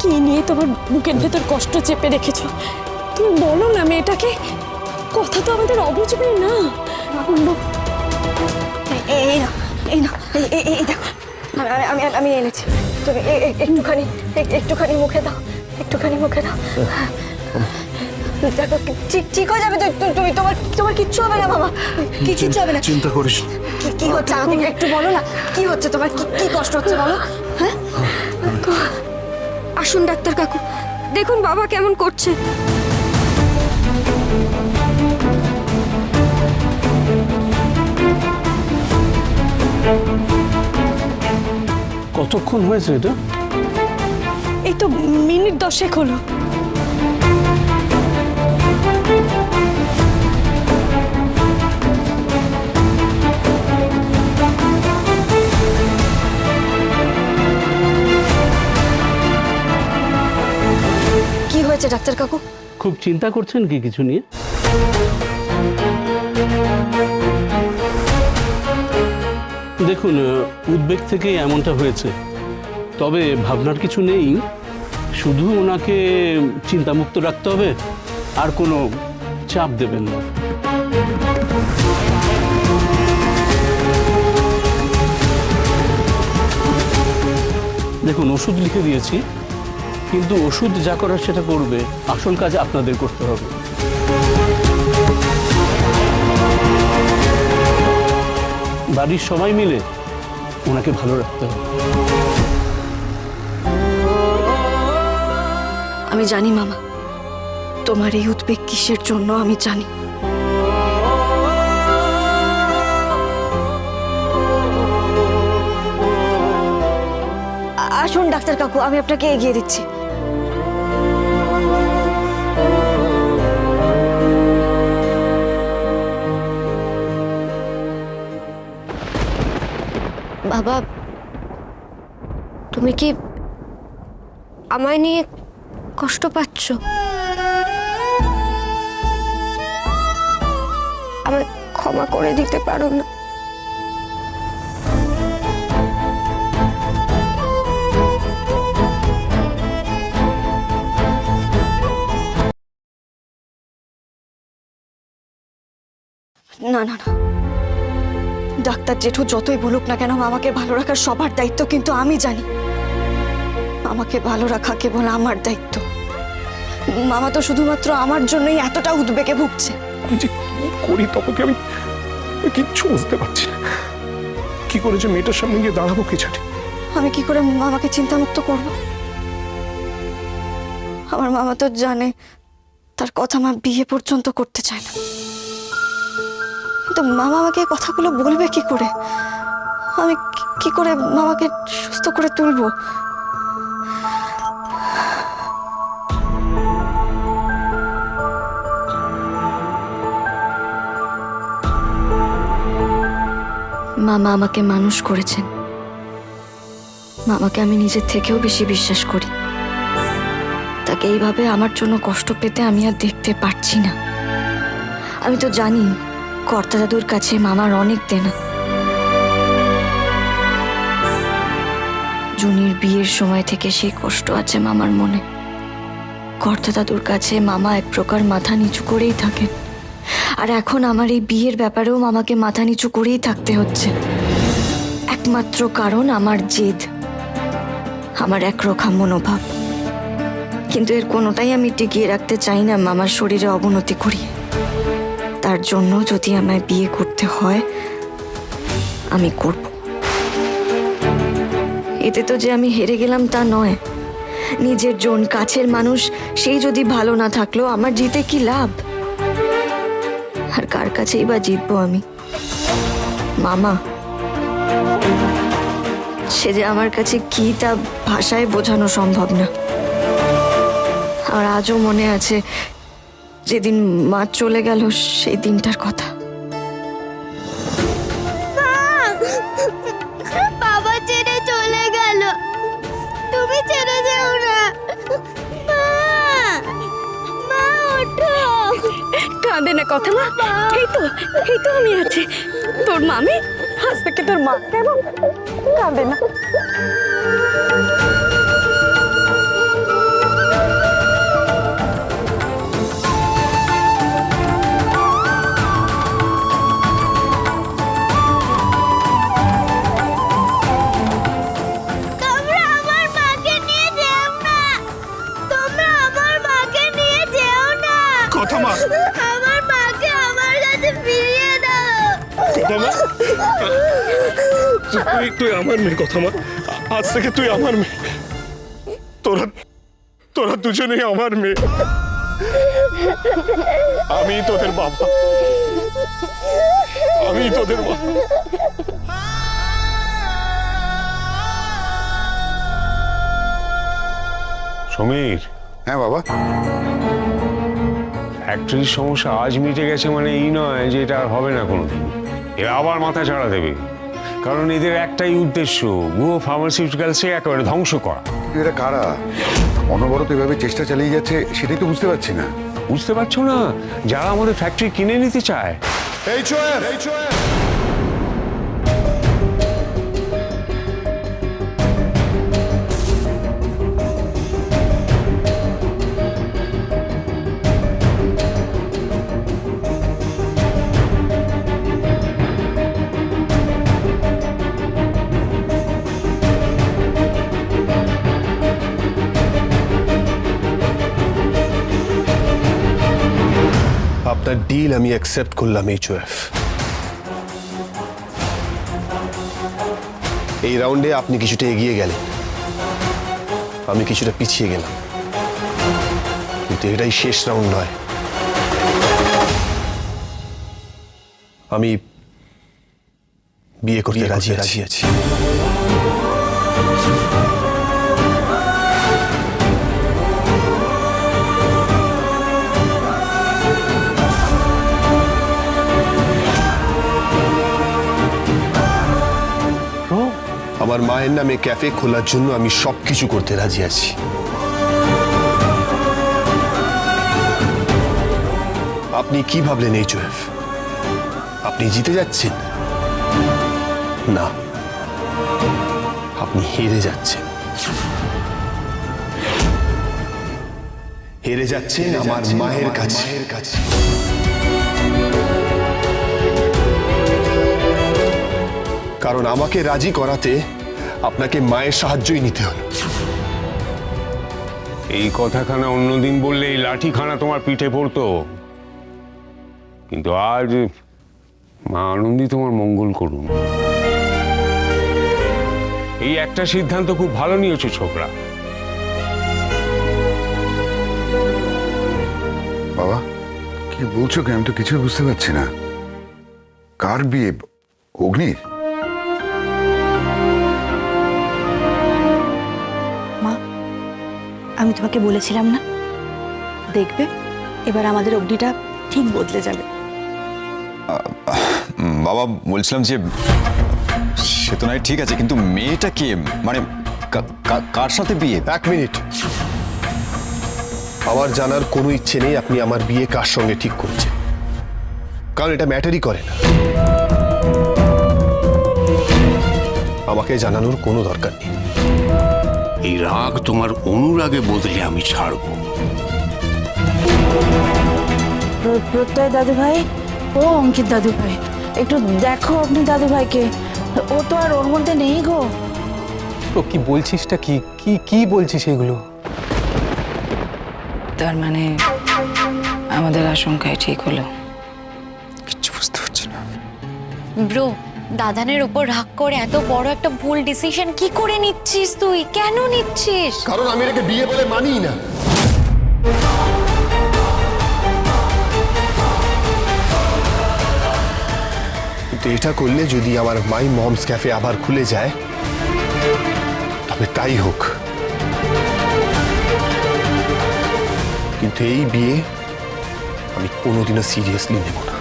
কি নিয়ে তোমার বুকের ভেতর কষ্ট চেপে রেখেছো? তুমি বলো না মেয়েটাকে, কথা তো আমাদের অবুঝবে না। এই না, এই না, এই দেখো, আমি এনেছি। তুমি একটুখানি মুখে দাও, একটুখানি মুখে দাও। দেখো ঠিক হয়ে যাবে। তুমি তোমার কিচ্ছু হবে না বাবা, কিচ্ছু হবে না। চিন্তা করিস। কি হচ্ছে আমাকে একটু বলো না, কি হচ্ছে তোমার? কি কষ্ট হচ্ছে বলো। হ্যাঁ, আসুন ডাক্তার কাকু, দেখুন বাবা কেমন করছে। কতক্ষণ হয়েছে এটা? এই তো মিনিট 10 হলো। কি হয়েছে ডাক্তার কাকু? খুব চিন্তা করছেন কি কিছু নিয়ে? দেখুন, উদ্বেগ থেকে এমনটা হয়েছে, তবে ভাবনার কিছু নেই। শুধু ওনাকে চিন্তামুক্ত রাখতে হবে, আর কোনো চাপ দেবেন না। দেখুন, ওষুধ লিখে দিয়েছি, কিন্তু ওষুধ যা করার সেটা করবে, আসল কাজ আপনাদের করতে হবে। বাড়ির সবাই মিলে ওনাকে ভালো রাখতে হবে। আমি জানি মামা, তোমার এই উদ্বেগ কিসের জন্য আমি জানি। আসুন ডাক্তার কাকু, আমি আপনাকে এগিয়ে দিচ্ছি। বাবা, তুমি কি আমায় নিয়ে কষ্ট পাচ্ছ? আমায় ক্ষমা করে দিতে পারো না? না না না, ডাক্তার জেঠু যতই বলুক না কেন, মামাকে ভালো রাখার সবার দায়িত্ব কিন্তু আমি জানি। মামাকে ভালো রাখা কেবল আমার দায়িত্ব। মামা তো শুধুমাত্র আমার জন্যই এতটা উদ্বেগে ভুগছে। আমি যে কি করি তপকে, আমি কিচ্ছু বুঝতে পারছি না। কি করে যে মেয়েটার সামনে গিয়ে দাঁড়াবো কি জানি। আমি কি করে মামাকে চিন্তামুক্ত করব? আমার মামা তো জানে তার কথা মা বিয়ে পর্যন্ত করতে চায় না। কিন্তু মামা আমাকে এই কথাগুলো বলবে কি করে? আমি কি করে মামাকে সুস্থ করে তুলবো? মামা আমাকে মানুষ করেছেন। মামাকে আমি নিজের থেকেও বেশি বিশ্বাস করি। তাকে এইভাবে আমার জন্য কষ্ট পেতে আমি আর দেখতে পারছি না। আমি তো জানি কর্তা দাদুর কাছে মামার অনেক দেনা। জুনির বিয়ের সময় থেকে সেই কষ্ট আছে মামার মনে। কর্তা দাদুর কাছে মামা এক প্রকার মাথা নিচু করেই থাকেন, আর এখন আমার এই বিয়ের ব্যাপারেও মামাকে মাথা নিচু করেই থাকতে হচ্ছে। একমাত্র কারণ আমার জেদ, আমার একরোখা মনোভাব। কিন্তু এর কোনোটাই আমি টিকিয়ে রাখতে চাই না মামার শরীরে অবনতি করিয়ে। তার জন্য যদি আমায় বিয়ে করতে হয় আমি করব। এতে তো যে আমি হেরে গেলাম তা নয়। নিজের জন, কাছের মানুষ, সেই যদি ভালো না থাকলো আমার জিতে কি লাভ? আর কার কাছেই বা জিতবো আমি? মামা, সে যে আমার কাছে কি তা ভাষায় বোঝানো সম্ভব না। আর আজও মনে আছে যেদিন মা চলে গেল সেই দিনটার কথা। বাবা ছেড়ে চলে গেল, তুমি ছেড়ে যাও না। মা ওঠো। কাঁদে না কথা মা, এই তো আমি আছি। তোর মামি আজ থেকে তোর মা, কেমন? কাঁদে না। তুই আমার মেয়ে, কথা মা, আজ থেকে তুই আমার মেয়ে। তোরা তোরা দুজনেই আমার মেয়ে। আমি তোদের বাবা, আমি তোদের বাবা। সমীর, হ্যাঁ বাবা। ফ্যাক্টরির সমস্যা আজ মিটে গেছে মানে এই নয় যে এটা আর হবে না কোনোদিন। এরা আবার মাথা ছাড়া দেবে, কারণ এদের একটাই উদ্দেশ্য, গুহ ফার্মাসিউটিক্যালসে একেবারে ধ্বংস করা। এরা কারা? অনবরত এভাবে চেষ্টা চালিয়ে যাচ্ছে, সেটাই তো বুঝতে পারছি না। বুঝতে পারছো না? যারা আমাদের ফ্যাক্টরি কিনে নিতে চায়। আপনার ডিল আমি অ্যাকসেপ্ট করলাম HOF। এই রাউন্ডে আপনি কিছুটা এগিয়ে গেলেন, আমি কিছুটা পিছিয়ে গেলাম, কিন্তু এটাই শেষ রাউন্ড নয়। আমি বিয়ে করতে রাজি আছি। আমার মায়ের নামে ক্যাফে খোলার জন্য আমি সবকিছু করতে রাজি আছি। আপনি কি ভাবলেন HOF? আপনি জিতে যাচ্ছেন? না, আপনি হেরে যাচ্ছেন। হেরে যাচ্ছেন আমার মায়ের কাছে। কারণ আমাকে রাজি করাতে আপনাকে মায়ের সাহায্যই নিতে হলো। এই কথাখানা অন্যদিন বললে এই লাঠিখানা তোমার পিঠে পড়তো, কিন্তু আজ মা আনন্দী তোমার মঙ্গল করুন। এই একটা সিদ্ধান্ত খুব ভালো নিয়েছো ছোকরা। বাবা, কি বলছো? কি আমি তো কিছুই বুঝতে পারছি না। কার বিয়ে? অগ্নির? আমি তোমাকে বলেছিলাম না, দেখবে এবার আমাদের অগ্নিটা ঠিক বদলে যাবে। বাবা, বলছিলাম যে সে তো নয় ঠিক আছে, কিন্তু মেয়েটা কে? মানে কার সাথে বিয়ে? 1 মিনিট। আমার জানার কোনো ইচ্ছে নেই আপনি আমার বিয়ে কার সঙ্গে ঠিক করেছেন, কারণ এটা ম্যাটারই করে না। আমাকে জানানোর কোনো দরকার নেই। এই রাগ তোমার অনুরাগে বদলে আমি ছাড়বো। প্রত্যয় দাদু ভাই, ও অঙ্কিত দাদু ভাই, একটু দেখো আপনি দাদু ভাইকে, ও তো আর ওর মধ্যে নেই গো। তো কি বলছিসটা? কি কি কি বলছিস এগুলো? তার মানে আমাদের আশঙ্কায় ঠিক হলো? কিচ্ছু বুঝতে পারছি না। ব্রো, দাদানের উপর রাগ করে এত বড় একটা ভুল ডিসিশন কি করে নিচ্ছিস তুই? কেন নিচ্ছিস? কারণ আমি এটাকে বিয়ে বলে মানি না। কিন্তু এটা করলে যদি আমার মাই মমস ক্যাফে আবার খুলে যায়, তবে তাই হোক, কিন্তু এই বিয়ে আমি কোনোদিনও সিরিয়াসলি নেব না।